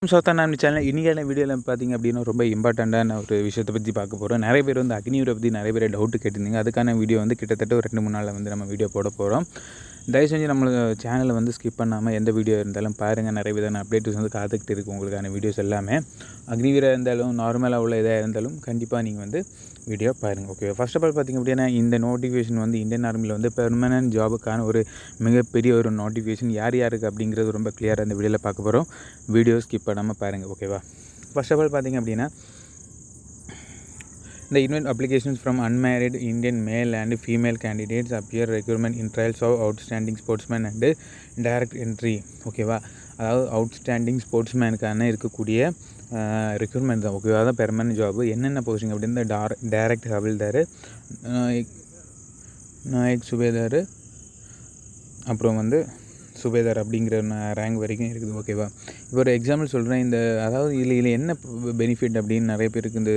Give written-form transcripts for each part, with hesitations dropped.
நம்ம சேனல் இன்றைக்கான வீடியோவில் பார்த்திங்க அப்படின்னா ரொம்ப இம்பார்ட்டண்ட்டான ஒரு விஷயத்தை பற்றி பார்க்க போகிறோம். நிறைய பேர் வந்து அக்னிவீரை பற்றி நிறைய பேர் டவுட்டு கேட்டிருந்தீங்க. அதுக்கான வீடியோ வந்து கிட்டத்தட்ட ஒரு 2-3 நாளில் வந்து நம்ம வீடியோ போட போகிறோம். தயவு செஞ்சு நம்ம சேனலை வந்து ஸ்கிப் பண்ணாமல் எந்த வீடியோ இருந்தாலும் பாருங்கள். நிறைய விதமான அப்டேட்ஸ் வந்து காத்துக்கிட்டு இருக்குது உங்களுக்கான வீடியோஸ் எல்லாமே. அக்னிவீராக இருந்தாலும் நார்மலாக உள்ள இதாக இருந்தாலும் கண்டிப்பாக நீங்கள் வந்து வீடியோ பாருங்கள். ஓகே, ஃபர்ஸ்ட் ஆஃப் ஆல் பார்த்திங்க அப்படின்னா இந்த நோட்டிஃபிகேஷன் வந்து இந்தியன் ஆர்மியில் வந்து பெர்மனன்ட் ஜாபுக்கான ஒரு மிகப்பெரிய ஒரு நோட்டிஃபிகேஷன். யார் யாருக்கு அப்படிங்கிறது ரொம்ப கிளியராக இந்த வீடியோவில் பார்க்க போகிறோம். வீடியோ ஸ்கிப் பண்ணாமல் பாருங்கள். ஓகேவா? ஃபர்ஸ்ட் ஆஃப் ஆல் பார்த்திங்க அப்படின்னா the invite applications from unmarried Indian male and female candidates appear requirement in trials of outstanding sportsman and direct entry. ஓகேவா? அதாவது அவுட்ஸ்டாண்டிங் ஸ்போர்ட்ஸ்மேனுக்கான இருக்கக்கூடிய ரெக்ரூட்மெண்ட் தான். ஓகேவா? அதான் பெர்மனன்ட் ஜாபு. என்னென்ன போஸ்டிங் அப்படின்னா டைரக்ட் ஹவில்தார், நாயக் சுபேதார், அப்புறம் வந்து சுபேதார் அப்படிங்கிற ரேங்க் வரைக்கும் இருக்குது. ஓகேவா? இப்போ ஒரு எக்ஸாம்பிள் சொல்கிறேன். அதாவது இதில் என்ன பெனிஃபிட் அப்படின்னு நிறைய பேருக்கு இந்த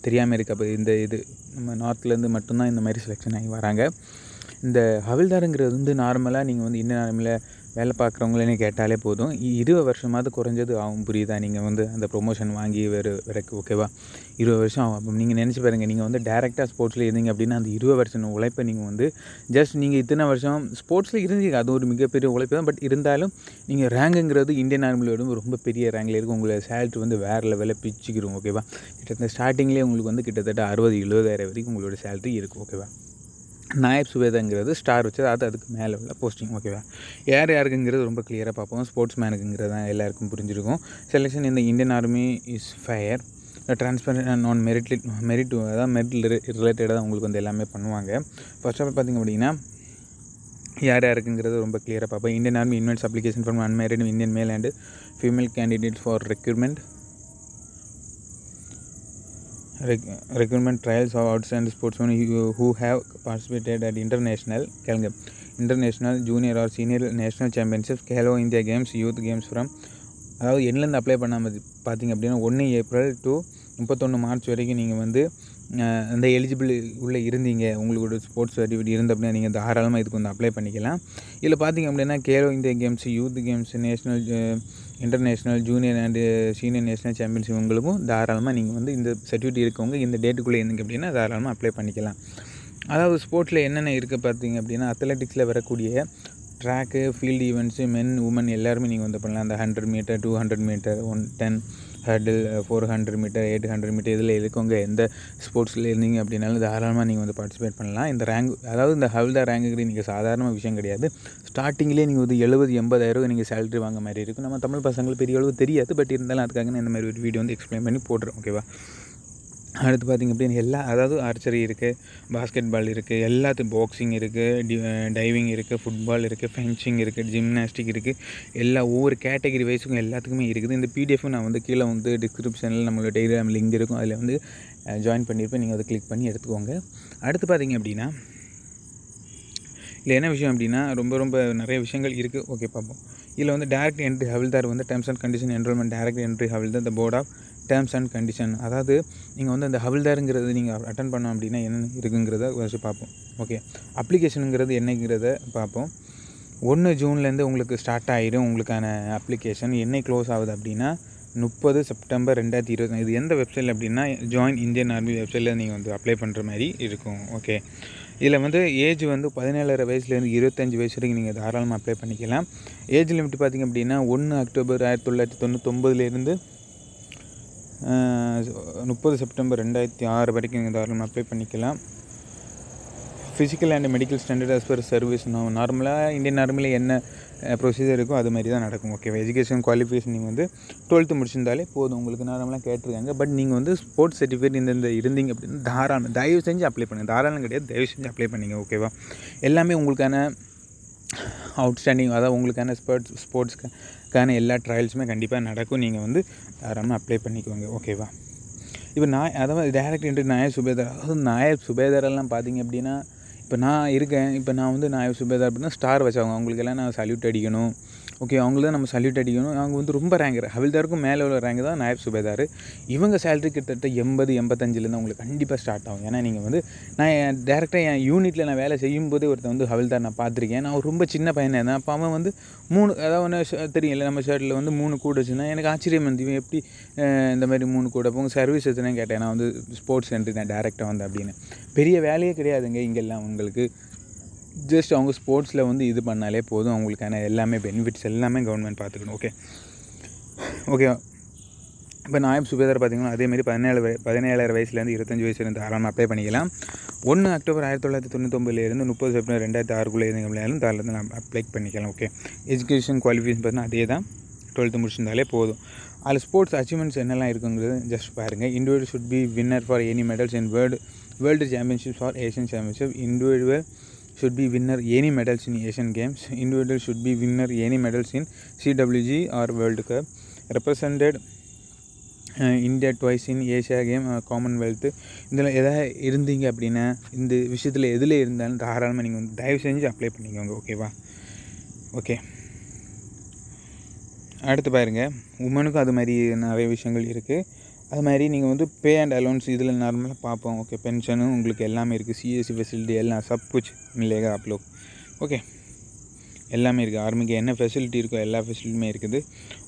தெரியாமல் இருக்குது. அப்போ இது நம்ம நார்த்லேருந்து மட்டும்தான் இந்த மாதிரி செலெக்ஷன் ஆகி வராங்க. இந்த ஹவில்தாருங்கிறது வந்து நார்மலாக நீங்கள் வந்து இந்தியன் ஆர்மியில் வேலை பார்க்குறவங்களே கேட்டாலே போதும், 20 வருஷமாவது குறைஞ்சது ஆகும். புரியுதா? நீங்கள் வந்து அந்த ப்ரொமோஷன் வாங்கி வரைக்கும். ஓகேவா? 20 வருஷம் ஆகும். அப்போ நீங்கள் நினச்சி பாருங்கள், நீங்கள் வந்து டேரெக்டாக ஸ்போர்ட்ஸில் இருந்தீங்க அப்படின்னா அந்த 20 வருஷம் உழைப்பை நீங்கள் வந்து ஜஸ்ட் நீங்கள் இத்தனை வருஷம் ஸ்போர்ட்ஸில் இருந்தீங்க, அது ஒரு மிகப்பெரிய உழைப்பு தான். பட் இருந்தாலும் நீங்கள் ரேங்குங்கிறது இந்தியன் ஆர்மியோட ரொம்ப பெரிய ரேங்கில் இருக்கும். உங்களை சேலரி வந்து வேறு லெவலில் பிச்சுக்கிறோம். ஓகேவா? கிட்டத்தட்ட ஸ்டார்டிங்லேயே உங்களுக்கு வந்து கிட்டத்தட்ட 60-70 வரைக்கும் உங்களோட சேலரி இருக்கும். ஓகேவா? நாயப் சுபேதாங்கிறது ஸ்டார் வச்சது, அதுக்கு மேலே உள்ள போஸ்டிங். ஓகேவா? யாருக்குங்கிறது ரொம்ப கிளியராக பார்ப்போம். ஸ்போர்ட்ஸ் மேனுக்குங்கிறது தான் எல்லாருக்கும் புரிஞ்சிருக்கும். செலெக்ஷன் இந்த Indian army is fire transparent and நான் மெரிட் அதாவது மெரிட் ரிலேட்டடாக தான் உங்களுக்கு வந்து எல்லாமே பண்ணுவாங்க. ஃபர்ஸ்ட் ஆஃப் ஆல் பார்த்திங்க அப்படின்னா யாருக்குங்கிறது ரொம்ப கிளியராக பார்ப்போம். Indian army invites application from unmarried Indian male and female candidates for recruitment trials of outstanding sportsmen who have participated at international junior or senior national championships, Khelo India Games, youth games from அதாவது என்னலேருந்து apply பண்ணாமல் பார்த்திங்க அப்படின்னா 1 April to 31 March வரைக்கும் நீங்கள் வந்து அந்த eligible உள்ளே இருந்தீங்க, உங்களோட ஸ்போர்ட்ஸ் சர்டிஃபிகேட் இருந்து அப்படின்னா நீங்கள் தாராளமாக இதுக்கு வந்து அப்ளை பண்ணிக்கலாம். இதில் பார்த்திங்க அப்படின்னா Khelo India games, youth games, national, international, junior and senior national championship உங்களுக்கும் தாராளமாக நீங்கள் வந்து இந்த சர்டிஃபிகேட் இருக்கவங்க இந்த டேட்டுக்குள்ளே இருந்தீங்க அப்படின்னா தாராளமாக அப்ளை பண்ணிக்கலாம். அதாவது ஸ்போர்ட்ஸில் என்னென்ன இருக்குது பார்த்திங்க அப்படின்னா அத்லெட்டிக்ஸில் வரக்கூடிய ட்ராக்கு, ஃபீல்டு ஈவெண்ட்ஸு, மென் உமன் எல்லாருமே நீங்கள் வந்து பண்ணலாம். அந்த 100 மீட்டர், 200 மீட்டர், 110 ஹர்டில், 400 மீட்டர், 800 மீட்டர் இதில் இருக்கவங்க எந்த ஸ்போர்ட்ஸில் இருந்தீங்க அப்படின்னாலும் தாராளமாக நீங்கள் வந்து பார்ட்டிசிபேட் பண்ணலாம். இந்த ரேங்க் அதாவது இந்த ஹவில்தார் ரேங்குங்கிறது நீங்கள் சாதாரண விஷயம் கிடையாது. ஸ்டார்டிங்லேயே நீங்கள் வந்து 70-80 நீங்கள் சேலரி வாங்க மாதிரி இருக்கும். நம்ம தமிழ் பசங்களுக்கு பெரிய அளவு தெரியாது. பட் இருந்தாலும் அதுக்காக நான் இந்த மாதிரி ஒரு வீடியோ வந்து எக்ஸ்பிளைன் பண்ணி போடுறேன். ஓகேவா? அடுத்து பார்த்திங்க அப்படின்னா அதாவது ஆர்ச்சரி இருக்குது, பாஸ்கெட் பால் இருக்குது, எல்லாத்துக்கும் பாக்ஸிங் இருக்குது, டைவிங் இருக்குது, ஃபுட்பால் இருக்குது, ஃபென்சிங் இருக்குது, ஜிம்னாஸ்டிக் இருக்குது, ஒவ்வொரு கேட்டகரி வைஸுக்கும் எல்லாத்துக்குமே இருக்குது. இந்த பிடிஎஃப் நான் வந்து கீழே வந்து டிஸ்கிரிப்ஷனில் நம்மளோட டெலிகிராம் லிங்க் இருக்கும், அதில் வந்து ஜாயின் பண்ணியிருப்பேன். நீங்கள் அதை கிளிக் பண்ணி எடுத்துக்கோங்க. அடுத்து பார்த்திங்க அப்படின்னா இல்லை என்ன விஷயம் அப்படின்னா ரொம்ப நிறைய விஷயங்கள் இருக்குது. ஓகே, பார்ப்போம். இதில் வந்து டேரக்ட் என்ட்ரி ஹவில்தார் வந்து terms and condition enrolment direct entry havildar the board of terms and condition. அதாவது நீங்கள் வந்து அந்த ஹவில்தாருங்கிறது நீங்கள் அட்டன் பண்ணோம் அப்படின்னா என்ன இருக்குங்கிறத வச்சு பார்ப்போம். ஓகே, அப்ளிகேஷனுங்கிறது என்னங்கிறத பார்ப்போம். 1 ஜூன்லேருந்து உங்களுக்கு ஸ்டார்ட் ஆகிடும் உங்களுக்கான அப்ளிகேஷன். என்னை க்ளோஸ் ஆகுது அப்படின்னா 30 செப்டம்பர் 2020. இது எந்த வெப்சைட்டில் அப்படின்னா ஜாயின் இந்தியன் ஆர்மி வெப்சைட்டில் நீங்கள் வந்து அப்ளை பண்ணுற மாதிரி இருக்கும். ஓகே, இதில் வந்து ஏஜ் வந்து 17.5 வயசுலேருந்து 25 வயசு வரைக்கும் நீங்கள் தாராளமாக அப்ளை பண்ணிக்கலாம். ஏஜ் லிமிட் பார்த்திங்க அப்படின்னா 1 அக்டோபர் 1999 30 செப்டம்பர் 2006 வரைக்கும் நீங்கள் தாராளமாக அப்ளை பண்ணிக்கலாம். Physical and medical standard as per service. நார்மலாக இந்தியன் ஆர்மியில் என்ன ப்ரொசீஜர் இருக்கோ அது மாதிரி தான் நடக்கும். ஓகேவா? எஜுகேஷன் குவாலிஃபிகேஷன் நீங்கள் வந்து 12th முடிச்சிருந்தாலே போதும். உங்களுக்கு நார்மலாக கேட்டிருக்காங்க. பட் நீங்கள் வந்து ஸ்போர்ட்ஸ் சர்டிஃபிகேட் இந்த இருந்தீங்க அப்படின்னா தாராளம் தயவு செஞ்சு அப்ளை பண்ணுங்கள். தாராளம் கிடையாது, தயவு செஞ்சு அப்ளை பண்ணிங்க. ஓகேவா? எல்லாமே உங்களுக்கான அவுட்ஸ்டாண்டிங் அதாவது உங்களுக்கான ஸ்போர்ட்ஸ்க்கான எல்லா ட்ரையல்ஸுமே கண்டிப்பாக நடக்கும். நீங்கள் வந்து தாராளமாக அப்ளை பண்ணிக்கோங்க. ஓகேவா? இப்போ அதாவது டேரக்ட் என்ட்ரி நாயப் சுபேதார். அதாவது நாயப் சுபேதாரெல்லாம் பார்த்திங்க அப்படின்னா இப்போ நான் இருக்கேன். இப்போ நான் வந்து நாயப் சுபேதார் அப்படின்னா ஸ்டார் வச்சவங்க, அவங்களுக்கெல்லாம் நான் சல்யூட் அடிக்கணும், ஓகே, அவங்கள தான் நம்ம சல்யூட் அடிக்கணும். அவங்க வந்து ரொம்ப ரேங்கர், ஹவில்தாருக்கும் மேலே உள்ள ரேங்க் தான் நாயப் சுபேதார். இவங்க சேலரி கிட்டத்தட்ட 80-85 உங்களுக்கு கண்டிப்பாக ஸ்டார்ட் ஆகும். ஏன்னா நீங்கள் வந்து நான் டேரெக்டாக என் யூனிட்டில் நான் வேலை செய்யும்போதே ஒருத்தன் வந்து ஹவில்தார் நான் பார்த்துருக்கேன். நான் ரொம்ப சின்ன பையனாக இருந்தேன். அப்போ அவன் வந்து 3 அதாவது ஒன்று தெரியல, நம்ம ஷர்ட்டில் வந்து 3 கூட வச்சுருந்தேன். எனக்கு ஆச்சரியம் வந்து இவன் எப்படி இந்த மாதிரி 3 கூட அப்போ உங்கள் சர்வீஸ் எதுன்னு கேட்டேன். நான் வந்து ஸ்போர்ட்ஸ் சென்டர் நான் டேரெக்டாக வந்தேன் அப்படின்னு. பெரிய வேலையே கிடையாதுங்க இங்கெல்லாம் உங்களுக்கு. ஜஸ்ட் அவங்க ஸ்போர்ட்ஸில் வந்து இது பண்ணாலே போதும், அவங்களுக்கான எல்லாமே பெனிஃபிட்ஸ் எல்லாமே கவர்மெண்ட் பார்த்துக்கணும். ஓகே. இப்போ நாயப் சுபேதார் பார்த்திங்கன்னா அதேமாதிரி 17 வயசுலேருந்து 25 வயசுலேருந்து தாராளமாக அப்ளை பண்ணிக்கலாம். 1 அக்டோபர் 1999 30 செப்டம்பர் 2006 இருந்தவங்களாலும் தாராளமாக அப்ளை பண்ணிக்கலாம். ஓகே, எஜுகேஷன் குவாலிஃபிகேஷன் பார்த்தீங்கன்னா அதே தான், 12th முடிச்சிருந்தாலே போதும். அதில் ஸ்போர்ட்ஸ் அச்சீவ்மெண்ட்ஸ் என்னெல்லாம் இருக்குங்கிறது ஜஸ்ட் பாருங்கள். Individual should be winner for any medals in world championships or Asian championship. Individual should be winner any medals in Asian Games. Individual should be winner any medals in CWG or World Cup. Represented India twice in Asia Game, Commonwealth. இதில் எதாவது இருந்தீங்க அப்படின்னா இந்த விஷயத்தில் எதில் இருந்தாலும் தாராளமாக நீங்கள் வந்து தயவு செஞ்சு அப்ளை பண்ணிக்கோங்க. ஓகேவா? ஓகே, அடுத்து பாருங்கள், உமனுக்கும் அது மாதிரி நிறைய விஷயங்கள் இருக்குது. அது மாதிரி நீங்கள் வந்து பே அண்ட் அலோன்ஸ் இதில் நார்மலாக பார்ப்போம். ஓகே, பென்ஷனும் உங்களுக்கு எல்லாமே இருக்குது, சிஎஸ்சி ஃபெசிலிட்டி எல்லாம் சப் குச் மில்லேகா ஆப்லோ. ஓகே, எல்லாமே இருக்குது. ஆர்மிக்கு என்ன ஃபெசிலிட்டி இருக்கோ எல்லா ஃபெசிலிட்டியுமே இருக்குது.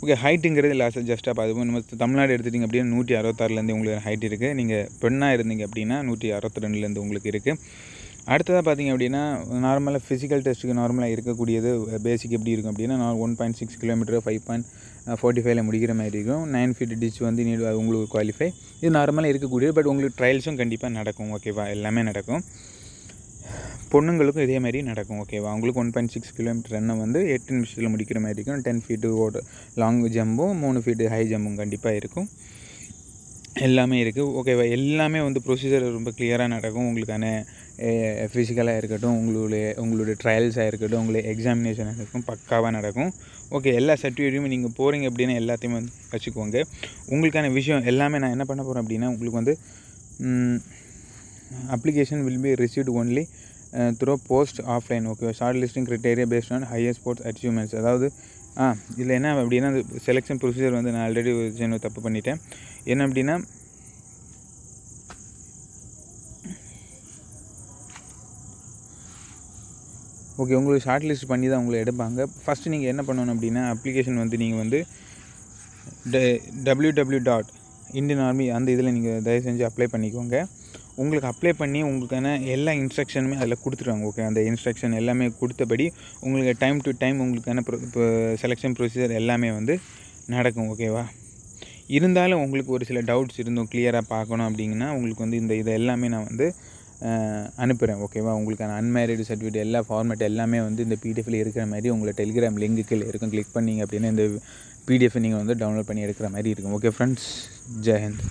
ஓகே, ஹைட்டுங்கிறது லாஸ்ட்டாக ஜஸ்ட்டாக பார்த்துப்போம். நம்ம தமிழ்நாடு எடுத்துட்டிங்க அப்படின்னா 166 உங்களுக்கு ஹைட் இருக்குது. நீங்கள் பெண்ணாக இருந்தீங்க அப்படின்னா 162 உங்களுக்கு இருக்குது. அடுத்ததாக பார்த்திங்க அப்படின்னா நார்மலாக ஃபிசிக்கல் டெஸ்ட்டுக்கு நார்மலாக இருக்கக்கூடியது பேசிக் எப்படி இருக்கும் அப்படின்னா 1.6 கிலோமீட்டர் 5.45 முடிக்கிற மாதிரி இருக்கும். 9 feet டிச் வந்து உங்களுக்கு குவாலிஃபை. இது நார்மலாக இருக்கக்கூடியது. பட் உங்களுக்கு ட்ரையல்ஸும் கண்டிப்பாக நடக்கும். ஓகேவா? எல்லாமே நடக்கும். பொண்ணுங்களுக்கும் இதே மாதிரி நடக்கும். ஓகேவா? அவங்களுக்கு 1.6 கிலோமீட்டர் ரன்னை வந்து 8 நிமிஷத்தில் முடிக்கிற மாதிரி இருக்கும். 10 feet லாங் ஜம்பும் 3 feet ஹை ஜம்பும் கண்டிப்பாக இருக்கும். எல்லாமே இருக்குது. ஓகேவா? எல்லாமே வந்து ப்ரொசீஜர் ரொம்ப கிளியராக நடக்கும். உங்களுக்கான ஃபிசிக்கலாக இருக்கட்டும், உங்களுடைய ட்ரையல்ஸாக இருக்கட்டும், உங்களுடைய எக்ஸாமினேஷனாக இருக்கும், பக்காவாக நடக்கும். ஓகே, எல்லா சர்டிஃபிகேட்டையும் நீங்கள் போகிறீங்க அப்படின்னா எல்லாத்தையுமே வந்து வச்சுக்கோங்க. உங்களுக்கான விஷயம் எல்லாமே நான் என்ன பண்ண போகிறேன் அப்படின்னா உங்களுக்கு வந்து application will be received only through post offline. Okay, short listing criteria based on higher sports achievements. அதாவது இதில் என்ன அப்படின்னா செலெக்ஷன் ப்ரொசீஜர் வந்து நான் ஆல்ரெடி ஒரு தப்பு பண்ணிட்டேன். என்ன அப்படின்னா ஓகே, உங்களுக்கு ஷார்ட் லிஸ்ட் பண்ணி தான் உங்களை எடுப்பாங்க. ஃபஸ்ட்டு நீங்கள் என்ன பண்ணணும் அப்படின்னா அப்ளிகேஷன் வந்து நீங்கள் வந்து www.indianarmy அந்த இதில் நீங்கள் தயவு செஞ்சு அப்ளை பண்ணிக்கோங்க. உங்களுக்கு அப்ளை பண்ணி உங்களுக்கான எல்லா இன்ஸ்ட்ரக்ஷனுமே அதில் கொடுத்துருவாங்க. ஓகே, அந்த இன்ஸ்ட்ரக்ஷன் எல்லாமே கொடுத்தபடி உங்களுக்கு டைம் டு டைம் உங்களுக்கான செலெக்ஷன் ப்ரொசீஜர் எல்லாமே வந்து நடக்கும். ஓகேவா? இருந்தாலும் உங்களுக்கு ஒரு சில டவுட்ஸ் இருந்தும் கிளியராக பார்க்கணும் அப்படிங்கன்னா உங்களுக்கு வந்து இதை எல்லாமே நான் வந்து அனுப்புகிறேன். ஓகேவா? உங்களுக்கான அன்மேரிடு சர்டிஃபிகேட் எல்லா ஃபார்மேட் எல்லாமே வந்து இந்த பிடிஎஃபில் இருக்கிற மாதிரி உங்களை டெலிகிராம் லிங்க்குகள் இருக்கும். கிளிக் பண்ணிங்க அப்படின்னா இந்த பிடிஎஃப் நீங்கள் வந்து டவுன்லோட் பண்ணி எடுக்கிற மாதிரி இருக்கும். Okay friends, Jai Hind.